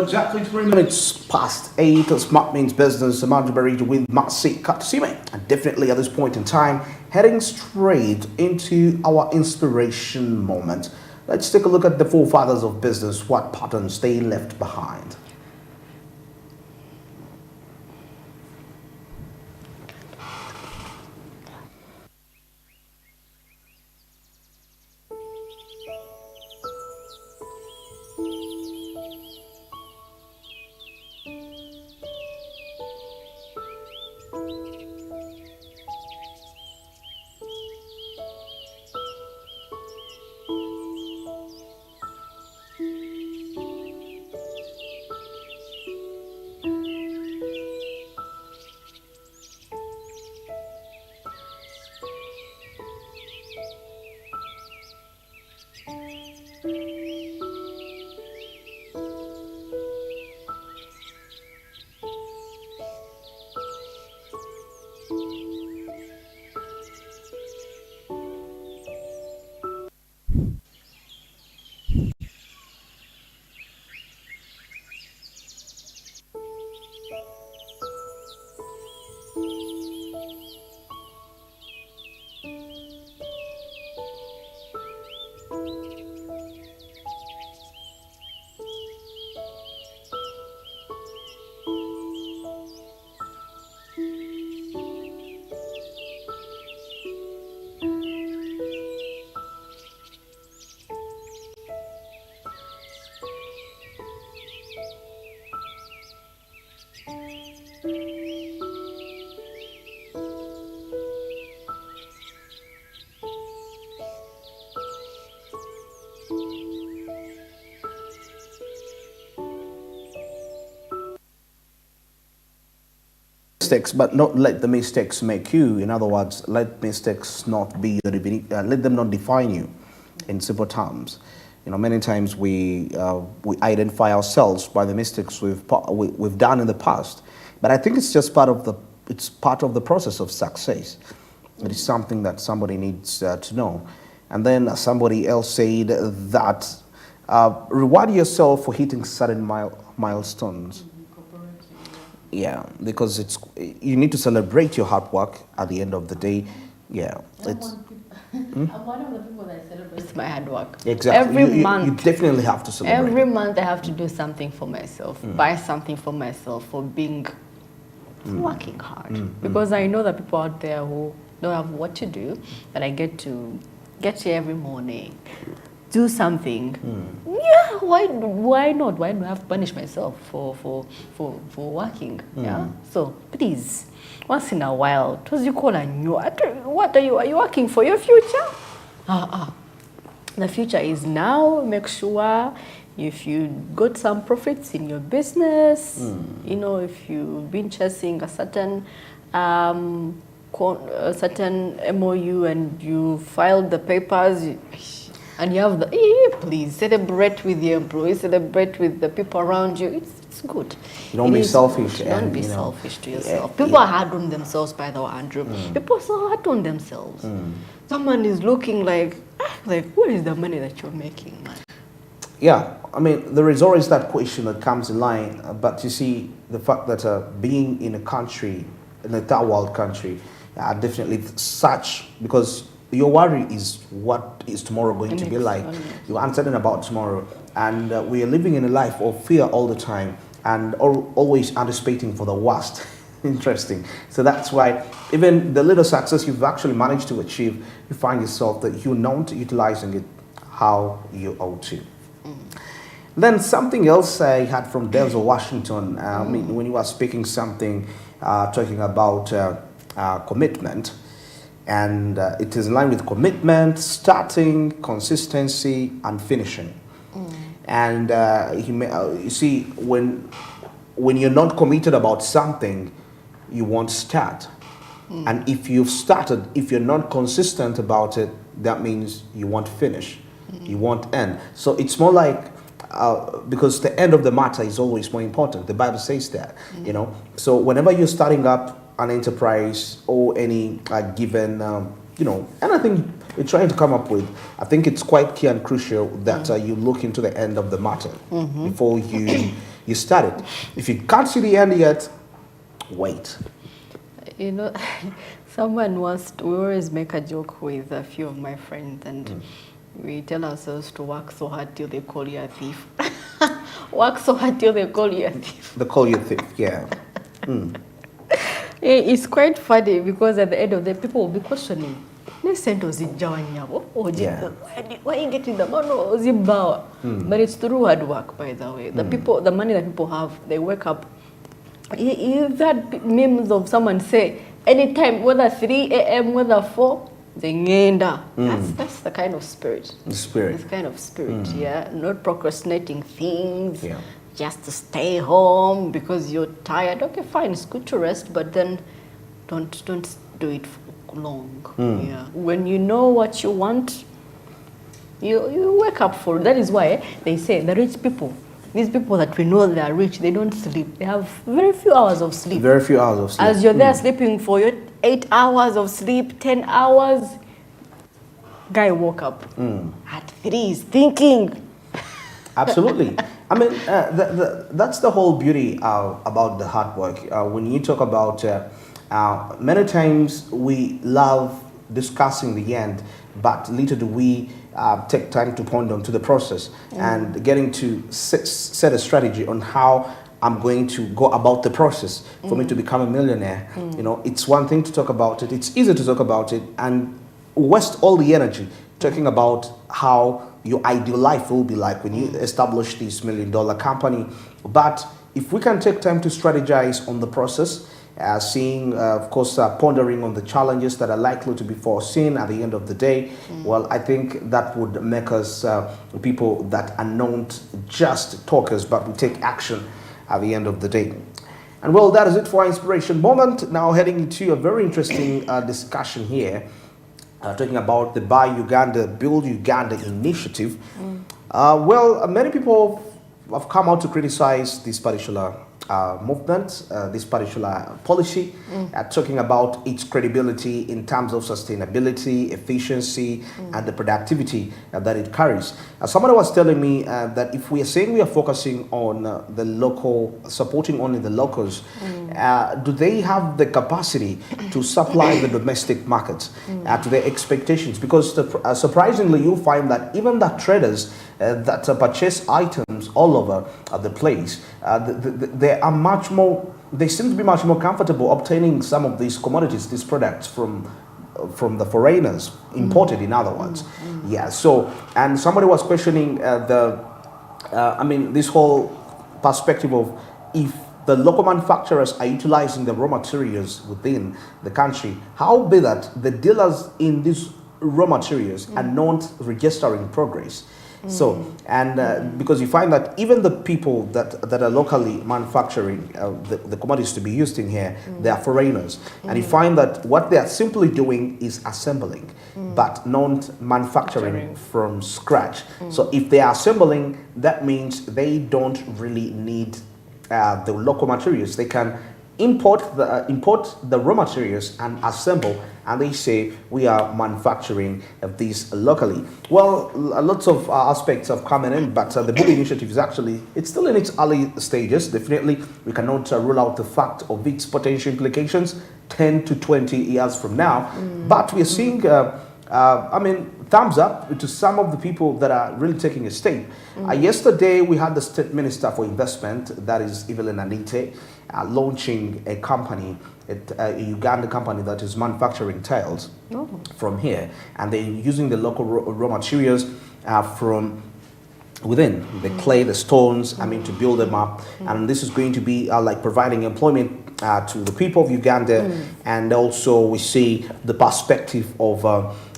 Exactly 3 minutes past 8. Smart means business. Amanda Berito with Masi Katsime. And definitely at this point in time, heading straight into our inspiration moment. Let's take a look at the forefathers of business, what patterns they left behind. Mistakes, but not let the mistakes make you. In other words, let mistakes not be your let them not define you. In simple terms, many times we identify ourselves by the mistakes we've done in the past. But I think it's just part of the process of success. It is something that somebody needs to know. And then somebody else said that reward yourself for hitting certain milestones. Yeah, because you need to celebrate your hard work at the end of the day. Yeah, I'm one of the people that celebrates my hard work. Exactly. Every month. You definitely have to celebrate. Every month I have to do something for myself, buy something for myself, for working hard. Because I know that people out there who don't have what to do, but I get to get here every morning, do something. Yeah, why not? Why do I have to punish myself for working? Yeah. So please, once in a while, what you call a new? What are you working for? Your future? The future is now. Make sure if you got some profits in your business, if you've been chasing a certain MOU and you filed the papers. And you have please celebrate with your employees, celebrate with the people around you. It's good. You don't be selfish. Don't be selfish to yourself. People are hard on themselves, by the way, Andrew. People are so hard on themselves. Someone is looking like, where is the money that you're making, man? Yeah, I mean, there is always that question that comes in line. But you see, the fact that being in a country, in a third world country, definitely such, because your worry is what is tomorrow going to be like. You're uncertain about tomorrow. And we are living in a life of fear all the time and always anticipating for the worst. Interesting. So that's why even the little success you've actually managed to achieve, you find yourself that you're not utilizing it how you ought to. Then something else I had from Denzel Washington, when you were speaking something, talking about commitment. And it is in line with commitment, starting, consistency, and finishing. And you see, when you're not committed about something, you won't start. And if you've started, if you're not consistent about it, that means you won't finish. You won't end. So it's more like, because the end of the matter is always more important. The Bible says that, So whenever you're starting up an enterprise or any given, anything you're trying to come up with, I think it's quite key and crucial that you look into the end of the matter before you you start it. If you can't see the end yet, wait. You know, we always make a joke with a few of my friends, and we tell ourselves to work so hard till they call you a thief. Work so hard till they call you a thief. They call you a thief, yeah. It's quite funny because at the end of the day, people will be questioning. Next sentence is Jawanyabo. Why are you getting the money? But it's through hard work, by the way. The money that people have, they wake up. You've had memes of someone say, anytime, whether 3 a.m., whether 4, they ngenda. That's the kind of spirit. The spirit. This kind of spirit, yeah. Not procrastinating things. Yeah. Just to stay home because you're tired. Okay, fine, it's good to rest, but then don't do it for long. Yeah. When you know what you want, you wake up for it. That is why they say the rich people, these people that we know they are rich, they don't sleep. They have very few hours of sleep. Very few hours of sleep. As you're there sleeping for your 8 hours of sleep, 10 hours, guy woke up at 3, he's thinking. Absolutely. I mean, that's the whole beauty about the hard work. When you talk about, many times we love discussing the end, but little do we take time to ponder onto the process and getting to set a strategy on how I'm going to go about the process for me to become a millionaire. You know, it's one thing to talk about it. It's easy to talk about it and waste all the energy talking about how your ideal life will be like when you establish this $1 million company. But if we can take time to strategize on the process, seeing, of course, pondering on the challenges that are likely to be foreseen at the end of the day, well, I think that would make us people that are not just talkers, but we take action at the end of the day. And well, that is it for our inspiration moment. Now heading into a very interesting discussion here, talking about the Buy Uganda, Build Uganda initiative. Many people have come out to criticize this particular movement, this particular policy, talking about its credibility in terms of sustainability, efficiency, and the productivity that it carries. Somebody was telling me that if we are saying we are focusing on the local, supporting only the locals, do they have the capacity to supply the domestic market to their expectations? Because surprisingly, you'll find that even the traders that purchase items all over the place, they are much more, they seem to be much more comfortable obtaining some of these commodities, these products from the foreigners, imported in other words. Yeah, so, and somebody was questioning this whole perspective of if the local manufacturers are utilizing the raw materials within the country, how be that the dealers in these raw materials are not registering progress. So, and because you find that even the people that are locally manufacturing the commodities to be used in here, they are foreigners. And you find that what they are simply doing is assembling, but not manufacturing from scratch. So if they are assembling, that means they don't really need the local materials. They can import the raw materials and assemble, and they say we are manufacturing these locally. Well, lots of aspects have come in, but the Build initiative is actually, it's still in its early stages. Definitely, we cannot rule out the fact of its potential implications 10 to 20 years from now. But we're seeing, thumbs up to some of the people that are really taking a step. Yesterday, we had the State Minister for Investment, that is Evelyn Anite, launching a company, a Uganda company that is manufacturing tiles from here. And they're using the local raw materials from within, the clay, the stones, to build them up. And this is going to be like providing employment to the people of Uganda. And also we see the perspective of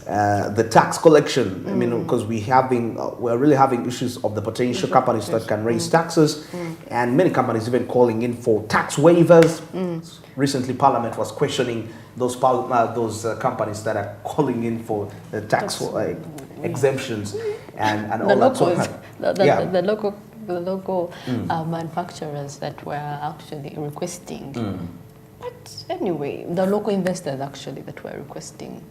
the tax collection. Because we're really having issues of the potential companies that can raise taxes, and many companies even calling in for tax waivers. Recently, Parliament was questioning those companies that are calling in for the tax exemptions and all that sort of. The local manufacturers that were actually requesting But anyway, the local investors actually that were requesting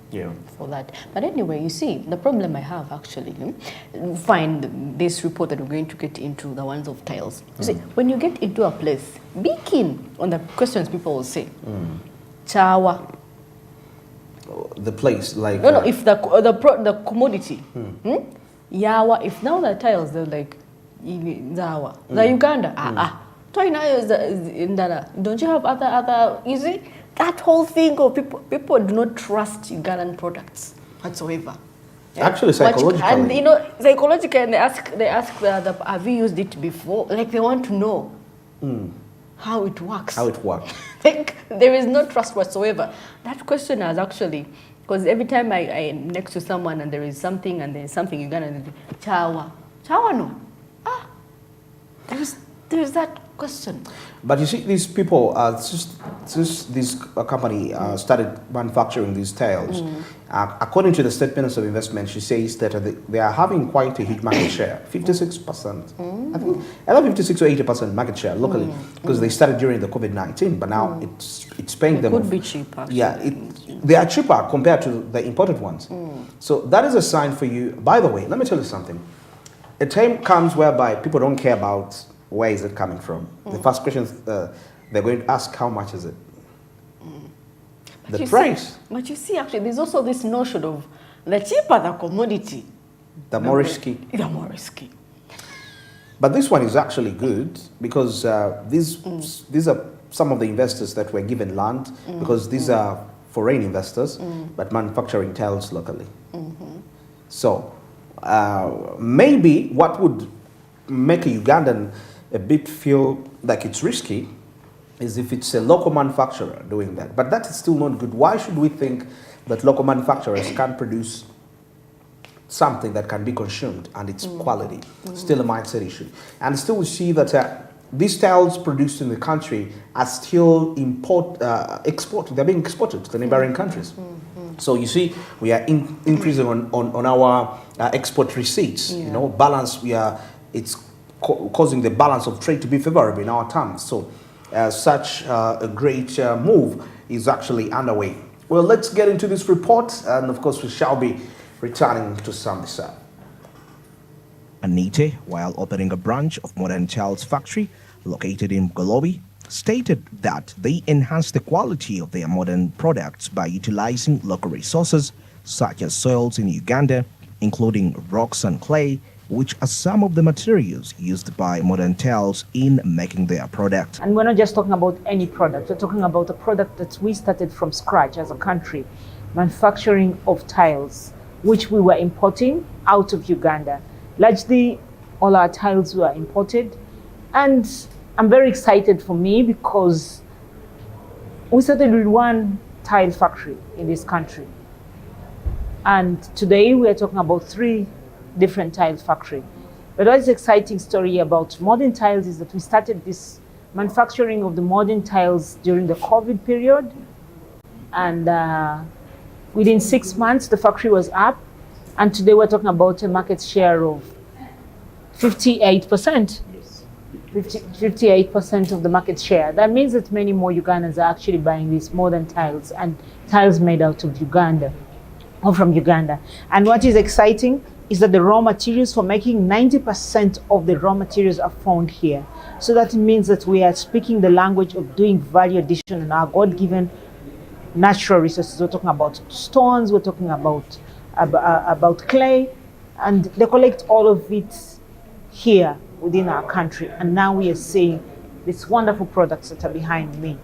for that. But anyway, you see, the problem I have actually, find this report that we're going to get into, the ones of tiles. You see, when you get into a place, be keen on the questions people will say. Chawa. The place, like... No, if the commodity. Yawa, if now the tiles, they're like, Zawa. The Uganda, don't you have other easy? That whole thing of people do not trust Ugandan products whatsoever. Yeah? Actually, psychologically. And psychologically, and they ask have you used it before? Like they want to know how it works. How it works. Like there is no trust whatsoever. That question has actually, because every time I'm next to someone and there is something Ugandan, chawa no. There's that question. But you see, these people, since this company started manufacturing these tiles, according to the State Minister of Investment, she says that they are having quite a huge market share, 56%. I think either 56 or 80% market share locally, because they started during the COVID-19, but now it's paying them. It could be cheaper. Yeah, they are cheaper compared to the imported ones. So that is a sign for you. By the way, let me tell you something. A time comes whereby people don't care about where is it coming from. The first question they're going to ask, how much is it? The price. But you see, actually, there's also this notion of the cheaper the commodity, the more risky. The more risky. But this one is actually good because these are some of the investors that were given land because these are foreign investors, but manufacturing tiles locally. So maybe what would make a Ugandan a bit feel like it's risky is if it's a local manufacturer doing that. But that is still not good. Why should we think that local manufacturers can't produce something that can be consumed and its quality? Still a mindset issue. And still we see that these tiles produced in the country are still exported. They're being exported to the neighboring countries. So you see, we are increasing on our export receipts. You know, balance. It's causing the balance of trade to be favorable in our terms. So such a great move is actually underway. Well, let's get into this report, and of course we shall be returning to sum this up. Anite, while opening a branch of Modern Tiles factory located in Golobi, stated that they enhance the quality of their modern products by utilizing local resources such as soils in Uganda, including rocks and clay, which are some of the materials used by Modern Tiles in making their product. And we're not just talking about any product, we're talking about a product that we started from scratch as a country, manufacturing of tiles, which we were importing out of Uganda. Largely, all our tiles were imported. And I'm very excited for me because we started with one tile factory in this country. And today we are talking about 3 different tile factory. But what is exciting story about Modern Tiles is that we started this manufacturing of the modern tiles during the COVID period. And within 6 months, the factory was up. And today we're talking about a market share of 58%. 58% of the market share. That means that many more Ugandans are actually buying these modern tiles and tiles made out of Uganda or from Uganda. And what is exciting is that the raw materials for making 90% of the raw materials are found here. So that means that we are speaking the language of doing value addition in our God-given natural resources. We're talking about stones, we're talking about clay, and they collect all of it here within our country. And now we are seeing these wonderful products that are behind me.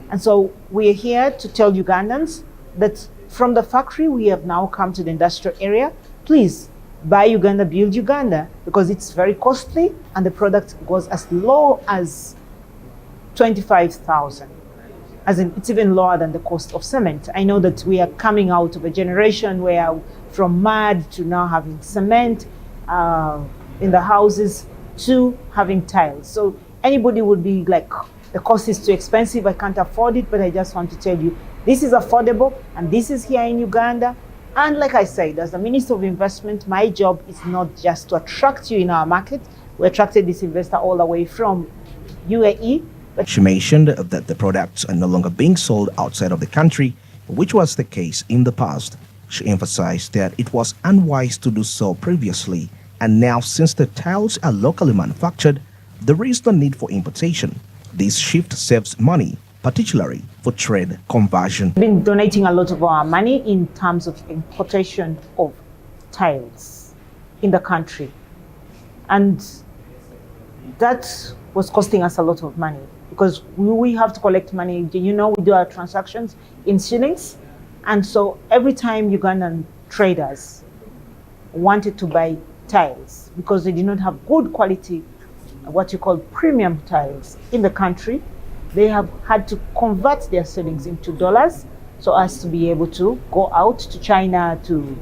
And so we are here to tell Ugandans that from the factory, we have now come to the industrial area. Please buy Uganda, build Uganda, because it's very costly and the product goes as low as 25,000. As in, it's even lower than the cost of cement. I know that we are coming out of a generation where from mud to now having cement in the houses to having tiles. So anybody would be like, the cost is too expensive, I can't afford it, but I just want to tell you, this is affordable and this is here in Uganda. And like I said, as the Minister of Investment, my job is not just to attract you in our market. We attracted this investor all the way from UAE She mentioned that the products are no longer being sold outside of the country, which was the case in the past. She emphasized that it was unwise to do so previously, and now since the tiles are locally manufactured, there is no need for importation. This shift saves money, particularly for trade conversion. We've been donating a lot of our money in terms of importation of tiles in the country. And that was costing us a lot of money because we have to collect money. You know, we do our transactions in shillings. And so every time Ugandan traders wanted to buy tiles because they did not have good quality, what you call premium tiles in the country, they have had to convert their shillings into dollars so as to be able to go out to China, to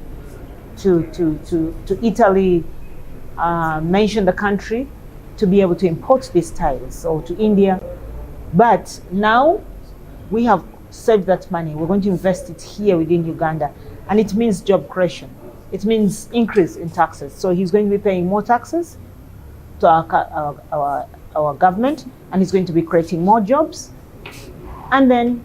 Italy, mention the country, to be able to import these tiles, or to India. But now we have saved that money. We're going to invest it here within Uganda, and it means job creation. It means increase in taxes. So he's going to be paying more taxes to our government, and he's going to be creating more jobs. And then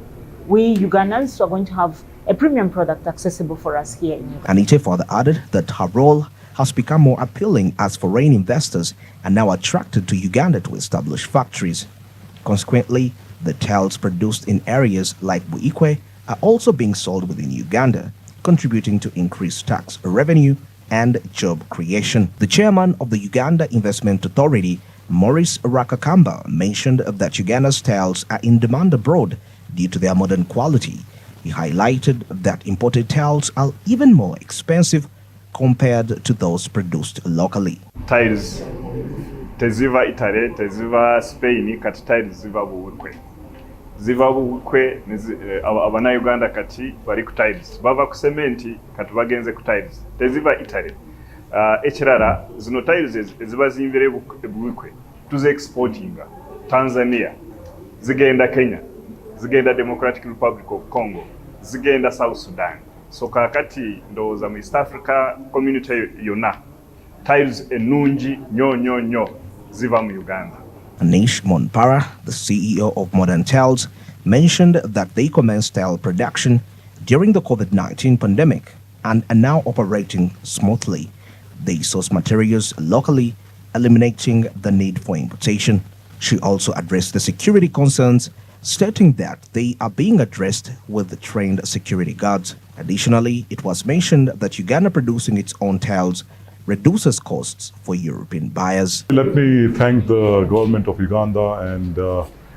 we Ugandans are going to have a premium product accessible for us here in Uganda. Anita further added that her role has become more appealing as foreign investors are now attracted to Uganda to establish factories. Consequently, the tiles produced in areas like Buikwe are also being sold within Uganda, contributing to increased tax revenue and job creation. The chairman of the Uganda Investment Authority, Maurice Rakakamba, mentioned that Uganda's tiles are in demand abroad due to their modern quality. He highlighted that imported tiles are even more expensive compared to those produced locally. Tiles teziva Italy, teziva Spain, kati tiles ziva Buikwe. Ziva Buikwe, abana Uganda kati bali ku tiles. Bava ku cementi kati bagenze ku tiles. Teziva Italy. Ekirala zino tiles eziba ziyimvira Buikwe tuze exportinga Tanzania, zigenda Kenya, zigenda Democratic Republic of Congo, zigenda South Sudan. So kakati ndowooza mu East Africa community yonna tiles enungi nyo ziva mu Uganda. Anish Monpara, the CEO of Modern Tiles, mentioned that they commenced tile production during the COVID-19 pandemic and are now operating smoothly. They source materials locally, eliminating the need for importation. She also addressed the security concerns, stating that they are being addressed with the trained security guards. Additionally, it was mentioned that Uganda producing its own tiles reduces costs for European buyers. Let me thank the government of Uganda, and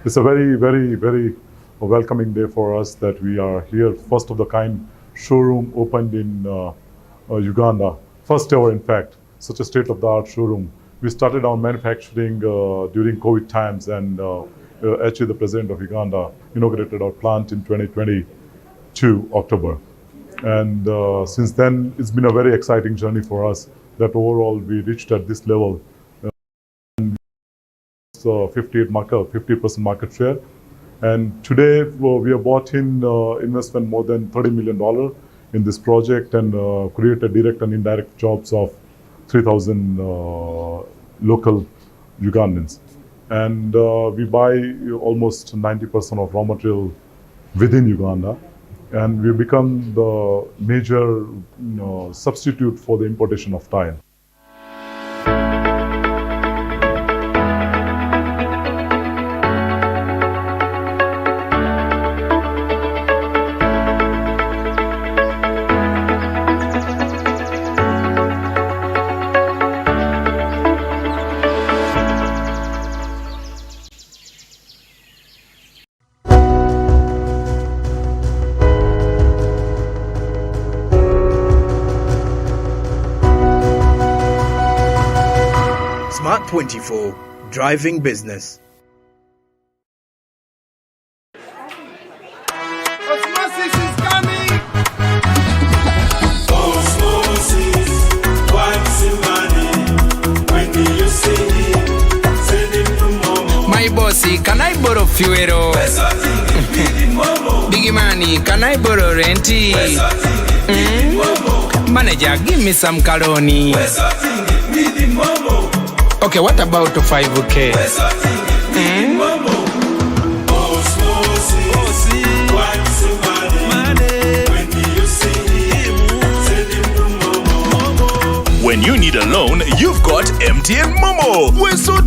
it's a very, very, very welcoming day for us that we are here. First of the kind showroom opened in Uganda. First ever, in fact, such a state-of-the-art showroom. We started our manufacturing during COVID times, and actually the President of Uganda inaugurated our plant in 2022, October. And since then, it's been a very exciting journey for us that overall we reached at this level. So 50% market share. And today we have brought in investment more than $30 million in this project and created direct and indirect jobs of 3,000 local Ugandans. And we buy almost 90% of raw material within Uganda. And we become the major substitute for the importation of tile. Smart 24, driving business. Osmosis is coming. Osmosis, what's the money? When do you see him? Send him to Momo. My bossy, can I borrow fuel? Biggie money, can I borrow renty? Manager, give me some caloni. Okay, what about 5K? need a loan, you've got MTN Momo. We're so